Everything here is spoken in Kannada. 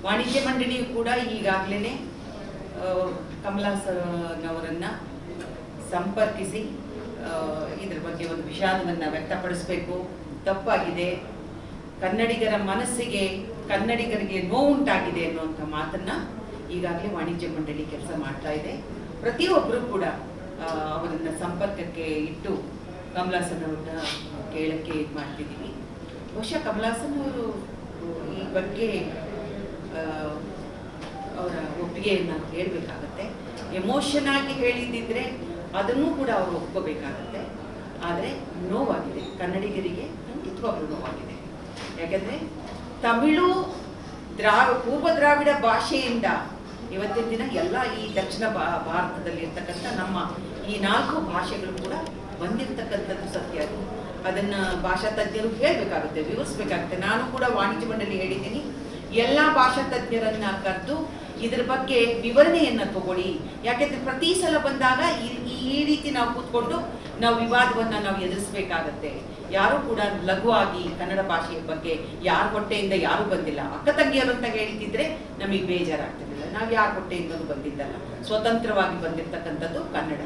ವಾಣಿಜ್ಯ ಮಂಡಳಿಯು ಕೂಡ ಈಗಾಗಲೇ ಕಮಲಾಸನವರನ್ನು ಸಂಪರ್ಕಿಸಿ ಇದ್ರ ಬಗ್ಗೆ ಒಂದು ವಿಷಾದವನ್ನು ವ್ಯಕ್ತಪಡಿಸಬೇಕು. ತಪ್ಪಾಗಿದೆ, ಕನ್ನಡಿಗರ ಮನಸ್ಸಿಗೆ ಕನ್ನಡಿಗರಿಗೆ ನೋವುಂಟಾಗಿದೆ ಅನ್ನುವಂಥ ಮಾತನ್ನ ಈಗಾಗಲೇ ವಾಣಿಜ್ಯ ಮಂಡಳಿ ಕೆಲಸ ಮಾಡ್ತಾ ಇದೆ. ಪ್ರತಿಯೊಬ್ಬರು ಕೂಡ ಅವರನ್ನ ಸಂಪರ್ಕಕ್ಕೆ ಇಟ್ಟು ಕಮಲಾಸನವ್ರನ್ನ ಕೇಳಕ್ಕೆ ಇದು ಮಾಡ್ತಿದ್ದೀವಿ. ಬಹುಶಃ ಕಮಲಾಸನವರು ಈ ಬಗ್ಗೆ ಅವರ ಒಪ್ಪಿಗೆಯನ್ನು ಹೇಳಬೇಕಾಗತ್ತೆ. ಎಮೋಷನ್ ಆಗಿ ಹೇಳಿದ್ದಿದ್ರೆ ಅದನ್ನು ಕೂಡ ಅವರು ಒಪ್ಕೋಬೇಕಾಗತ್ತೆ. ಆದರೆ ನೋವಾಗಿದೆ, ಕನ್ನಡಿಗರಿಗೆ ಖಂಡಿತವಾಗ್ಲೂ ನೋವಾಗಿದೆ. ಯಾಕಂದರೆ ತಮಿಳು ಪೂರ್ವ ದ್ರಾವಿಡ ಭಾಷೆಯಿಂದ ಇವತ್ತಿನ ದಿನ ಎಲ್ಲ ಈ ದಕ್ಷಿಣ ಭಾರತದಲ್ಲಿ ಇರ್ತಕ್ಕಂಥ ನಮ್ಮ ಈ 4 ಭಾಷೆಗಳು ಕೂಡ ಬಂದಿರತಕ್ಕಂಥದ್ದು ಸತ್ಯ. ಅದನ್ನು ಭಾಷಾ ತಜ್ಞರು ಹೇಳಬೇಕಾಗುತ್ತೆ, ವಿವರಿಸಬೇಕಾಗುತ್ತೆ. ನಾನು ಕೂಡ ವಾಣಿಜ್ಯ ಮಂಡಳಿ ಹೇಳಿದ್ದೀನಿ, ಎಲ್ಲ ಭಾಷಾ ತಜ್ಞರನ್ನ ಕರೆದು ಇದ್ರ ಬಗ್ಗೆ ವಿವರಣೆಯನ್ನು ತಗೊಳ್ಳಿ. ಯಾಕೆಂದ್ರೆ ಪ್ರತಿ ಸಲ ಬಂದಾಗ ಈ ರೀತಿ ನಾವು ಕೂತ್ಕೊಂಡು ನಾವು ವಿವಾದವನ್ನು ನಾವು ಎದುರಿಸಬೇಕಾಗತ್ತೆ. ಯಾರು ಕೂಡ ಲಘುವಾಗಿ ಕನ್ನಡ ಭಾಷೆಯ ಬಗ್ಗೆ ಯಾರ ಹೊಟ್ಟೆಯಿಂದ ಯಾರು ಬಂದಿಲ್ಲ. ಅಕ್ಕ ತಂಗಿಯರು ಅಂತ ಹೇಳಿದ್ರೆ ನಮಗೆ ಬೇಜಾರಾಗ್ತಿರಲಿಲ್ಲ. ನಾವು ಯಾರ ಹೊಟ್ಟೆಯಿಂದಲೂ ಬಂದಿದ್ದಲ್ಲ, ಸ್ವತಂತ್ರವಾಗಿ ಬಂದಿರತಕ್ಕಂಥದ್ದು ಕನ್ನಡ.